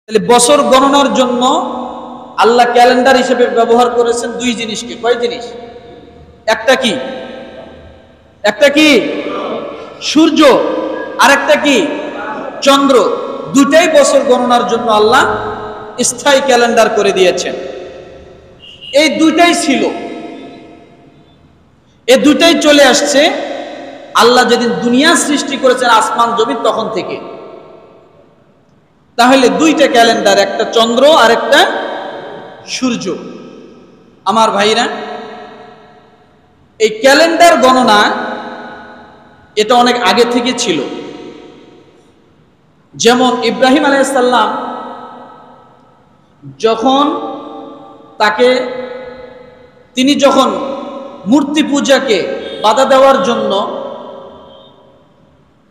তাহলে বছর গণনার জন্য আল্লাহ ক্যালেন্ডার হিসেবে ব্যবহার করেছেন দুই জিনিসকে। কয় জিনিস? একটা কি সূর্য, আর একটা কি চন্দ্র। দুটাই বছর গণনার জন্য আল্লাহ স্থায়ী ক্যালেন্ডার করে দিয়েছেন। এই দুইটাই ছিল, এই দুইটাই চলে আসছে আল্লাহ যেদিন দুনিয়া সৃষ্টি করেছেন আসমান জমিন তখন থেকে। তাহলে দুইটা ক্যালেন্ডার, একটা চন্দ্র আর একটা সূর্য। আমার ভাইরা, এই ক্যালেন্ডার গণনা এটা অনেক আগে থেকে ছিল। যেমন ইব্রাহিম আলাইহিস সালাম যখন তিনি যখন মূর্তি পূজাকে বাধা দেওয়ার জন্য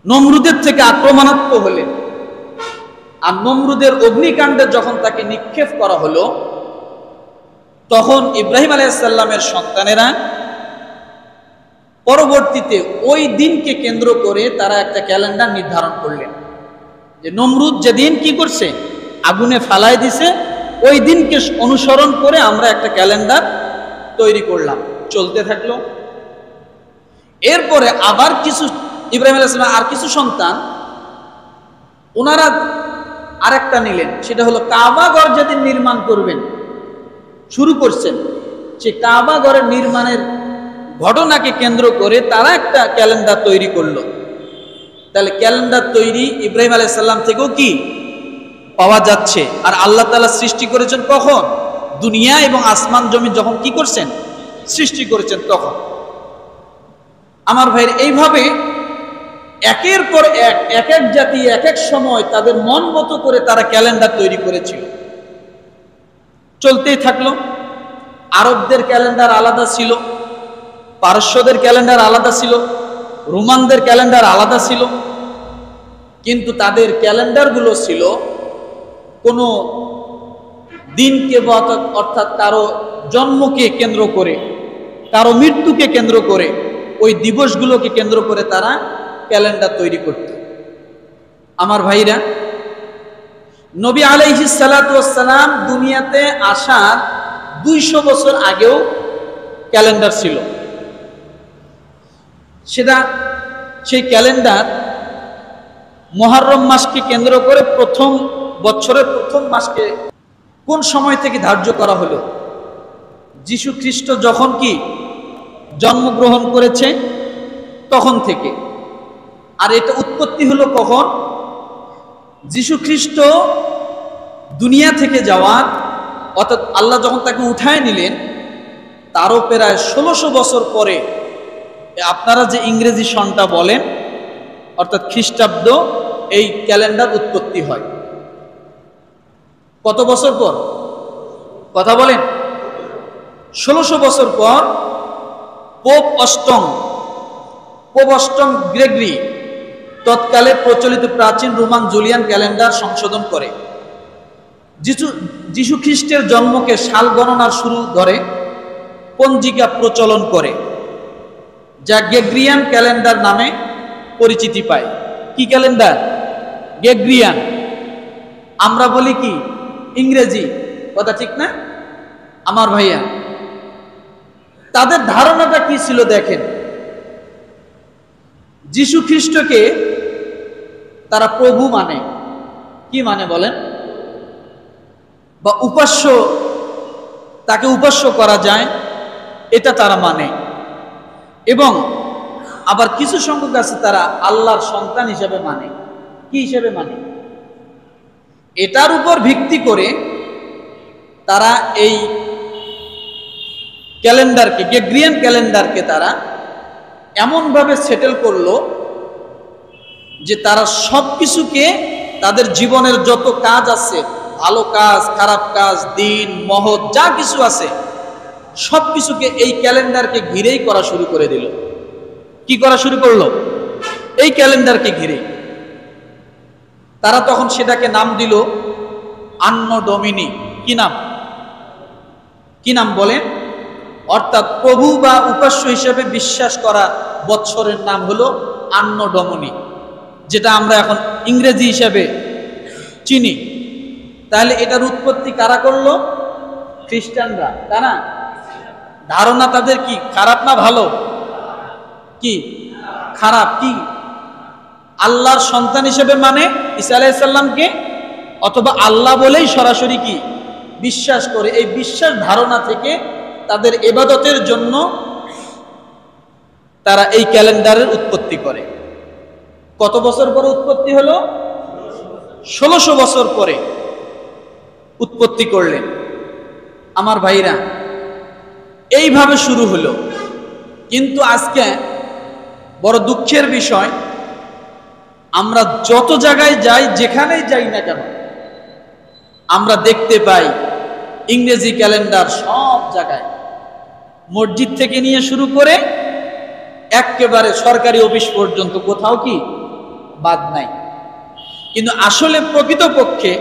নমরুদের থেকে আক্রমণাত্মক হলেন, আর নমরুদের অগ্নিকাণ্ডে যখন তাকে নিক্ষেপ করা হলো, তখন ইব্রাহিম আলাইহিস সালামের সন্তানেরা পরবর্তীতে ওই দিনকে কেন্দ্র করে তারা একটা ক্যালেন্ডার নির্ধারণ করলেন যে নমরুদ যেদিন কি করছে, আগুনে ফালাই দিছে, ওই দিনকে অনুসরণ করে আমরা একটা ক্যালেন্ডার তৈরি করলাম, চলতে থাকলো। এরপরে আবার কিছু ইব্রাহিম আলাইহিস সালাম আর কিছু সন্তান ওনারা আরেকটা নিলেন, সেটা হলো কাবা ঘর যেদিন নির্মাণ করবেন শুরু করছেন, সেই কাবা ঘরের নির্মাণের ঘটনাকে কেন্দ্র করে তারা একটা ক্যালেন্ডার তৈরি করলো। তাহলে ক্যালেন্ডার তৈরি ইব্রাহিম আলাইহিস সালাম থেকেও কি পাওয়া যাচ্ছে। আর আল্লাহ তাআলা সৃষ্টি করেছেন কখন? দুনিয়া এবং আসমান জমিন যখন কি করছেন, সৃষ্টি করেছেন তখন। আমার ভাইয়ের এইভাবে একের পর এক এক জাতি এক এক সময় তাদের মন মতো করে তারা ক্যালেন্ডার তৈরি করেছিল, চলতেই থাকলো। আরবদের ক্যালেন্ডার আলাদা ছিল, পারস্যদের ক্যালেন্ডার আলাদা ছিল, রোমানদের ক্যালেন্ডার আলাদা ছিল, কিন্তু তাদের ক্যালেন্ডারগুলো ছিল কোনো দিনকে অর্থাৎ কারো জন্মকে কেন্দ্র করে, কারো মৃত্যুকে কেন্দ্র করে, ওই দিবসগুলোকে কেন্দ্র করে তারা ক্যালেন্ডার তৈরি করত। আমার ভাইরা, নবী আলাইহিস সালাতু ওয়াস সালাম দুনিয়াতে আসার 200 বছর আগেও ক্যালেন্ডার ছিল। সেই ক্যালেন্ডার মুহররম মাসকে কেন্দ্র করে বছরের প্রথম মাসকে কোন সময় থেকে ধার্য করা হলো? যীশু খ্রিস্ট যখন কি জন্মগ্রহণ করেছে তখন থেকে। আর এটা উৎপত্তি হলো কখন? যীশু খ্রিস্ট দুনিয়া থেকে যাওয়ার, অর্থাৎ আল্লাহ যখন তাকে উঠায় নিলেন তারও প্রায় 1600 বছর পরে আপনারা যে ইংরেজি সনটা বলেন, অর্থাৎ খ্রিস্টাব্দ, এই ক্যালেন্ডার উৎপত্তি হয়। কত বছর পর কথা বলেন? 1600 বছর পর পোপ অষ্টম গ্রেগরি তৎকালে প্রচলিত প্রাচীন রোমান জুলিয়ান ক্যালেন্ডার সংশোধন করে যীশু খ্রিস্টের জন্মকে সাল গণনার শুরু ধরে পঞ্জিকা প্রচলন করে, যা গ্রেগরিয়ান ক্যালেন্ডার নামে পরিচিতি পায়। কি ক্যালেন্ডার? গ্রেগরিয়ান। আমরা বলি কি ইংরেজি, কথা ঠিক না? আমার ভাইয়া, তাদের ধারণাটা কি ছিল দেখেন। যীশু খ্রিস্টকে তারা প্রভু মানে, কি মানে বলেন? বা উপাস্য, তাকে উপাস্য করা যায় এটা তারা মানে। এবং আবার কিছু সংখ্যক আছে তারা আল্লাহর সন্তান হিসেবে মানে। কি হিসেবে মানে? এটার উপর ভিত্তি করে তারা এই ক্যালেন্ডারকে, গ্রেগরিয়ান ক্যালেন্ডারকে তারা এমনভাবে সেটেল করলো যে তারা সব কিছুকে, তাদের জীবনের যত কাজ আছে, ভালো কাজ, খারাপ কাজ, দিন, মহৎ যা কিছু আছে, সব কিছুকে এই ক্যালেন্ডারকে ঘিরেই করা শুরু করে দিল। কি করা শুরু করলো? এই ক্যালেন্ডারকে ঘিরে। তারা তখন সেটাকে নাম দিল আন্নো ডোমিনি। কি নাম বলেন? অর্থাৎ প্রভু বা উপাস্য হিসেবে বিশ্বাস করা বৎসরের নাম হলো আন্নো ডোমিনি, যেটা আমরা এখন ইংরেজি হিসেবে চিনি। তাহলে এটার উৎপত্তি কারা করলো? খ্রিস্টানরা। তারা ধারণা তাদের কি খারাপ না ভালো? কি খারাপ? কি আল্লাহর সন্তান হিসেবে মানে ঈসা আলাইহিস সালামকে, অথবা আল্লাহ বলেই সরাসরি কি বিশ্বাস করে? এই বিশ্বাস ধারণা থেকে তাদের ইবাদতের জন্য তারা এই ক্যালেন্ডারের উৎপত্তি করে। কত বছর পরে উৎপত্তি হলো? 1600 বছর পরে উৎপত্তি করলেন। আমার ভাইরা, এইভাবে শুরু হলো। কিন্তু আজকে বড় দুঃখের বিষয়, আমরা যত জায়গায় যাই, যেখানেই যাই না কেন, আমরা দেখতে পাই ইংরেজি ক্যালেন্ডার সব জায়গায়, মসজিদ থেকে নিয়ে শুরু করে একেবারে সরকারি অফিস পর্যন্ত কোথাও কি বাদ নাই। কিন্তু আসলে প্রকৃতপক্ষে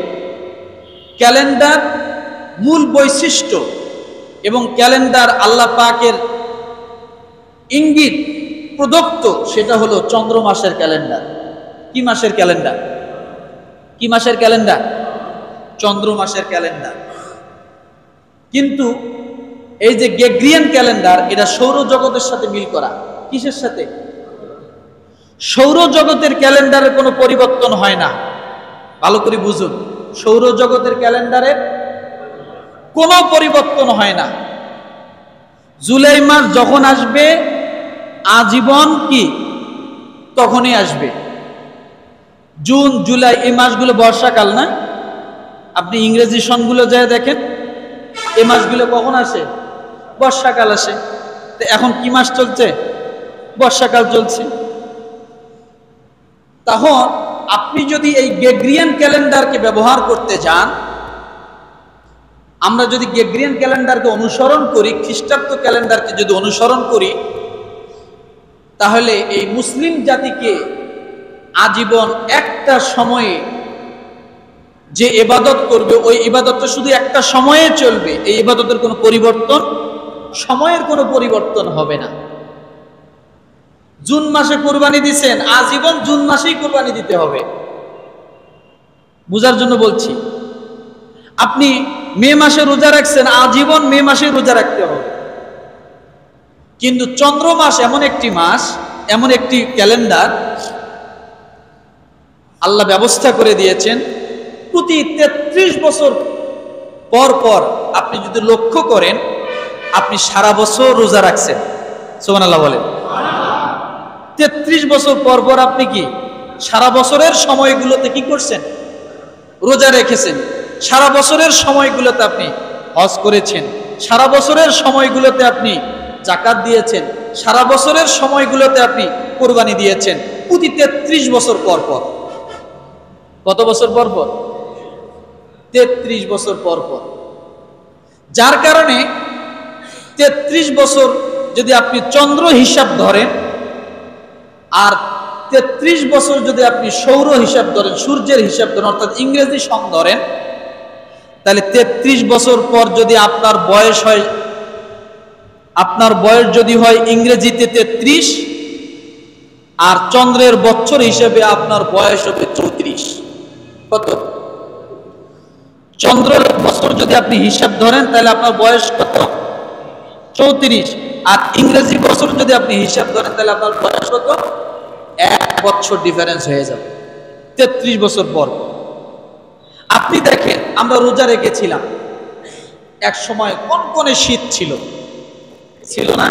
ক্যালেন্ডার মূল বৈশিষ্ট্য এবং ক্যালেন্ডার আল্লাহ পাকের ইঙ্গিত প্রদত্ত, সেটা হলো চন্দ্র মাসের ক্যালেন্ডার। কি মাসের ক্যালেন্ডার? কি মাসের ক্যালেন্ডার? চন্দ্র মাসের ক্যালেন্ডার। কিন্তু এই যে গ্রেগরিয়ান ক্যালেন্ডার, এটা সৌরজগতের সাথে মিল করা। কিসের সাথে? সৌরজগতের ক্যালেন্ডারের কোনো পরিবর্তন হয় না। ভালো করে বুঝুন, সৌরজগতের ক্যালেন্ডারের কোনো পরিবর্তন হয় না। জুলাই মাস যখন আসবে আজীবন কি তখনই আসবে। জুন, জুলাই এই মাসগুলো বর্ষাকাল না? আপনি ইংরেজি সনগুলো যায় দেখেন, এই মাসগুলো কখন আসে? বর্ষাকাল আসে। তো এখন কি মাস চলছে? বর্ষাকাল চলছে। তখন আপনি যদি এই গ্রেগরিয়ান ক্যালেন্ডারকে ব্যবহার করতে যান, আমরা যদি গ্রেগরিয়ান ক্যালেন্ডারকে অনুসরণ করি, খ্রিস্টাব্দ ক্যালেন্ডারকে যদি অনুসরণ করি, তাহলে এই মুসলিম জাতিকে আজীবন একটা সময়ে যে ইবাদত করবে, ওই ইবাদতটা শুধু একটা সময়ে চলবে। এই ইবাদতের কোনো পরিবর্তন, সময়ের কোনো পরিবর্তন হবে না। জুন মাসে কুরবানি দিচ্ছেন, আজীবন জুন মাসেই কুরবানি দিতে হবে। বুঝার জন্য বলছি। আপনি মে মাসে রোজা রাখছেন, আজীবন মে মাসে রোজা রাখতে হবে। কিন্তু চন্দ্র মাস এমন একটি মাস, এমন একটি ক্যালেন্ডার আল্লাহ ব্যবস্থা করে দিয়েছেন, প্রতি 33 বছর পর পর আপনি যদি লক্ষ্য করেন, আপনি সারা বছর রোজা রাখছেন। সুবহানাল্লাহ বলেন। 33 বছর পর পর আপনি কি সারা বছরের সময়গুলোতে কি করছেন? রোজা রেখেছেন। সারা বছরের সময়গুলোতে আপনি হজ করেছেন। সারা বছরের সময়গুলোতে আপনি যাকাত দিয়েছেন। সারা বছরের সময়গুলোতে আপনি কুরবানি দিয়েছেন। প্রতি 33 বছর পর পর। কত বছর পর পর? 33 বছর পর পর। যার কারণে 33 বছর যদি আপনি চন্দ্র হিসাব ধরেন, আর 33 বছর যদি আপনি সৌর হিসাব ধরেন, সূর্যের হিসাব ধরেন, অর্থাৎ ইংরেজি সন ধরেন, তাহলে 33 বছর পর যদি আপনার বয়স হয়, আপনার বয়স যদি হয় ইংরেজিতে 33, আর চন্দ্রের বছর হিসেবে আপনার বয়স হবে 34। কত? চন্দ্রের বছর যদি আপনি হিসাব ধরেন, তাহলে আপনার বয়স কত? 34। আর ইংরেজি বছর যদি আপনি হিসাব ধরেন, তাহলে আপনার বয়স কত? 1 বছর ডিফারেন্স হয়ে যাবে 33 বছর পর। আপনি দেখেন, আমরা রোজা রেখেছিলাম, এক সময় কনকনে শীত ছিল, ছিল না?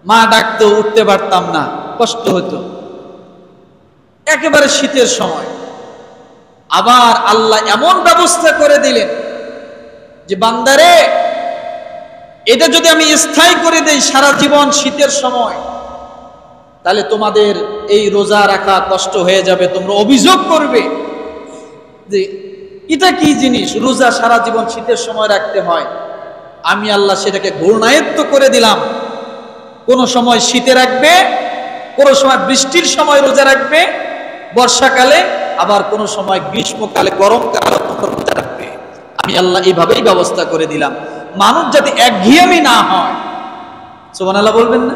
মা ডাকতে উঠতে পারতাম না, কষ্ট হতো, একেবারে শীতের সময়। আবার আল্লাহ এমন ব্যবস্থা করে দিলেন যে বান্দারে, এটা যদি আমি স্থায়ী করে দেই সারা জীবন শীতের সময়, তাহলে তোমাদের এই রোজা রাখা কষ্ট হয়ে যাবে। তোমরা অভিযোগ করবে যে এটা কি জিনিস, রোজা সারা জীবন শীতের সময় রাখতে হয়। আমি আল্লাহ সেটাকে ঘূর্ণায়ত্ত করে দিলাম। কোনো সময় শীতে রাখবে, কোনো সময় বৃষ্টির সময় রোজা রাখবে বর্ষাকালে, আবার কোনো সময় গ্রীষ্মকালে, গরমকালে রোজা রাখবে। আমি আল্লাহ এইভাবেই ব্যবস্থা করে দিলাম, মানুষ যাতে একঘেয়েমি না হয়। সুবহানাল্লাহ বলবেন না?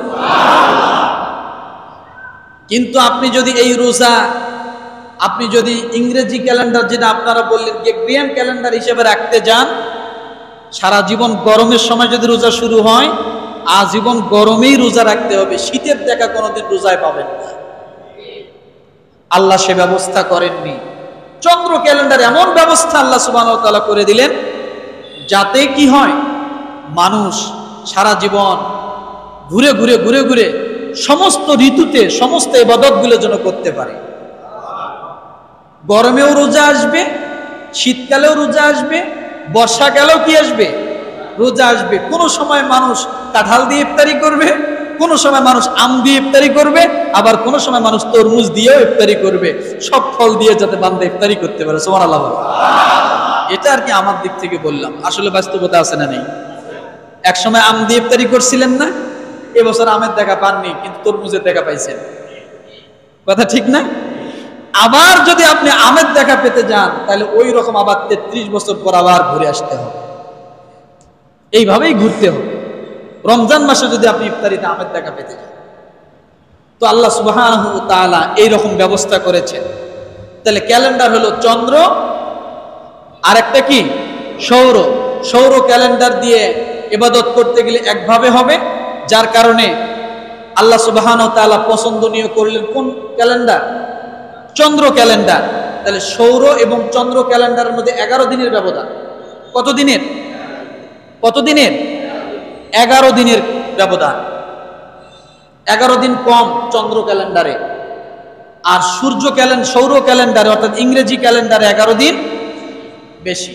কিন্তু আপনি যদি এই রোজা আপনি যদি ইংরেজি ক্যালেন্ডার, যেটা আপনারা বললেন গ্রেগরিয়ান ক্যালেন্ডার হিসেবে রাখতে যান, সারা জীবন গরমের সময় যদি রোজা শুরু হয়, আজীবন গরমেই রোজা রাখতে হবে, শীতের দেখা কোনোদিন রোজায় পাবেন না। আল্লাহ সে ব্যবস্থা করেননি। চন্দ্র ক্যালেন্ডার এমন ব্যবস্থা আল্লাহ সুবহানাহু ওয়া তাআলা করে দিলেন, যাতে কি হয়, মানুষ সারা জীবন ঘুরে ঘুরে ঘুরে ঘুরে সমস্ত ঋতুতে সমস্ত ইবাদতগুলো যেন করতে পারে। গরমেও রোজা আসবে, শীতকালেও রোজা আসবে, বর্ষাকালেও কি আসবে, রোজা আসবে। কোনো সময় মানুষ কাঁঠাল দিয়ে ইফতারি করবে, কোনো সময় মানুষ আম দিয়ে ইফতারি করবে, আবার কোনো সময় মানুষ তরমুজ দিয়েও ইফতারি করবে। সব ফল দিয়ে যাতে বান্দা ইফতারি করতে পারে। সুবহানাল্লাহ। এটা আর কি আমার দিক থেকে বললাম, আসলে বাস্তবতা আছে না নেই? এক সময় আম দিয়ে ইফতারি করছিলেন না, এবছর আমের দেখা পাননি, কিন্তু তরমুজের দেখা পাইছেন। কথা ঠিক না? আবার যদি আপনি আমের দেখা পেতে যান, তাহলে ওই রকম আবার 33 বছর পর আবার ঘুরে আসতে হবে। এইভাবেই ঘুরতে হবে। রমজান মাসে যদি আপনি ইফতারিতে আমের দেখা পেতে যান, তো আল্লাহ সুবহানাহু ওয়া তাআলা এইরকম ব্যবস্থা করেছেন। তাহলে ক্যালেন্ডার হলো চন্দ্র, আর একটা কি সৌর। সৌর ক্যালেন্ডার দিয়ে ইবাদত করতে গেলে একভাবে হবে, যার কারণে আল্লাহ সুবহানাহু ওয়া তাআলা পছন্দনীয় করলেন কোন ক্যালেন্ডার? চন্দ্র ক্যালেন্ডার। তাহলে সৌর এবং চন্দ্র ক্যালেন্ডারের মধ্যে 11 দিনের ব্যবধান। কত দিনের? কত দিনের? 11 দিনের ব্যবধান। 11 দিন কম চন্দ্র ক্যালেন্ডারে, আর সৌর ক্যালেন্ডারে অর্থাৎ ইংরেজি ক্যালেন্ডারে 11 দিন বেশি।